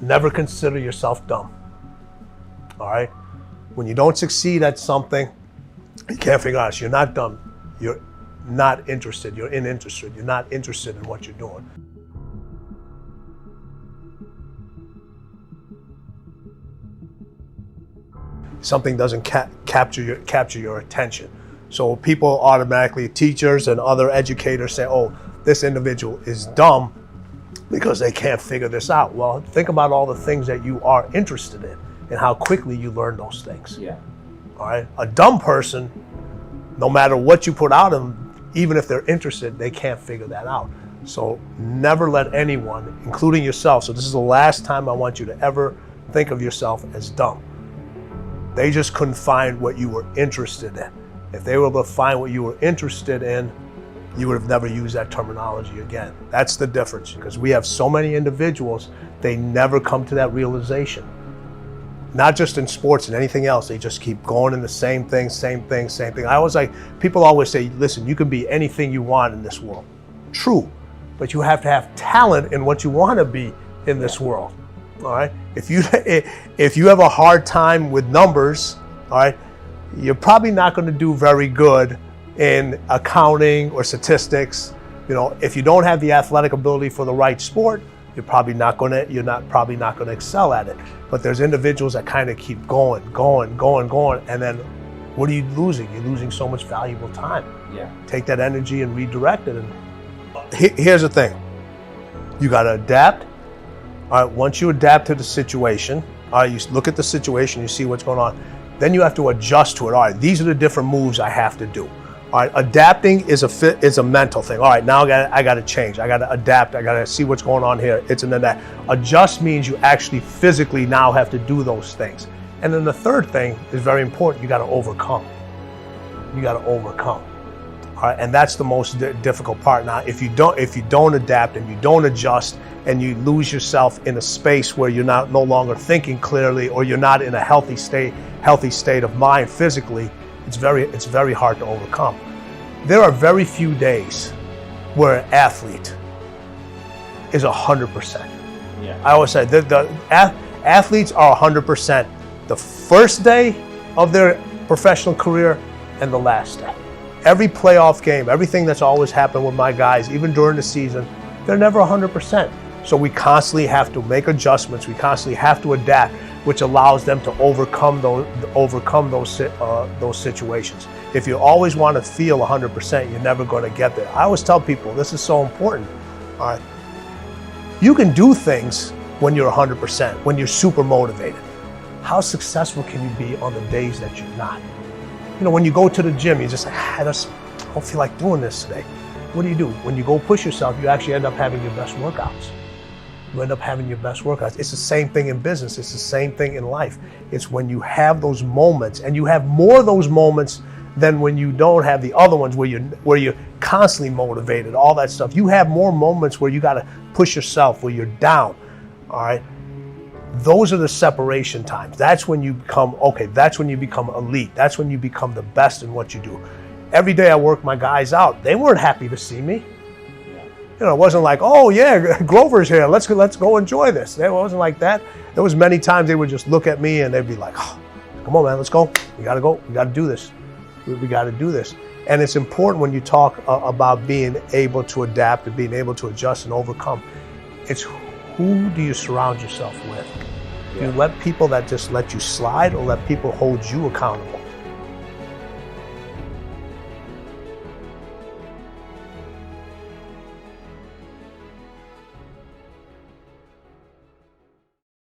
Never consider yourself dumb. All right? When you don't succeed at something, you can't figure out, you're not dumb. You're not interested. You're uninterested. You're not interested in what you're doing. Something doesn't capture your attention. So people automatically, teachers and other educators say, oh, this individual is dumb because they can't figure this out. Well, think about all the things that you are interested in and how quickly you learn those things. Yeah. All right. A dumb person, no matter what you put out of them, even if they're interested, they can't figure that out. So never let anyone, including yourself, so this is the last time I want you to ever think of yourself as dumb. They just couldn't find what you were interested in. If they were able to find what you were interested in, you would have never used that terminology again. That's the difference, because we have so many individuals, they never come to that realization. Not just in sports and anything else, they just keep going in the same thing, same thing, same thing. People always say, listen, you can be anything you want in this world. True, but you have to have talent in what you want to be in this world. All right. If you have a hard time with numbers, all right, you're probably not going to do very good in accounting or statistics. You know, if you don't have the athletic ability for the right sport, you're probably not going to excel at it. But there's individuals that kind of keep going, and then what are you losing? You're losing so much valuable time. Yeah. Take that energy and redirect it. And here's the thing: you got to adapt. All right, once you adapt to the situation, all right, you look at the situation, you see what's going on, then you have to adjust to it. All right, these are the different moves I have to do. All right, adapting is a mental thing. All right, now I got to change. I got to adapt. I got to see what's going on here. It's an adapt. Adjust means you actually physically now have to do those things. And then the third thing is very important. You got to overcome. You got to overcome. All right, and that's the most difficult part. Now, if you don't adapt and you don't adjust, and you lose yourself in a space where you're no longer thinking clearly, or you're not in a healthy state of mind physically, it's very hard to overcome. There are very few days where an athlete is 100%. Yeah. I always say the athletes are 100% the first day of their professional career and the last day. Every playoff game, everything that's always happened with my guys, even during the season, they're never 100%. So we constantly have to make adjustments. We constantly have to adapt, which allows them to overcome those situations. If you always want to feel 100%, you're never going to get there. I always tell people, this is so important. All right, you can do things when you're 100%, when you're super motivated. How successful can you be on the days that you're not? You know, when you go to the gym, you're just like, I don't feel like doing this today. What do? When you go push yourself, you actually end up having your best workouts. You end up having your best workouts. It's the same thing in business. It's the same thing in life. It's when you have those moments, and you have more of those moments than when you don't have the other ones where you're constantly motivated, all that stuff. You have more moments where you got to push yourself, where you're down. All right. Those are the separation times. That's when you become, okay, that's when you become elite. That's when you become the best in what you do. Every day I work my guys out. They weren't happy to see me. You know, it wasn't like, oh yeah, Grover's here. Let's go enjoy this. It wasn't like that. There was many times they would just look at me and they'd be like, oh, come on, man, let's go. We got to go. We got to do this. We got to do this. And it's important when you talk about being able to adapt and being able to adjust and overcome. It's who do you surround yourself with? Do you let people that just let you slide, or let people hold you accountable?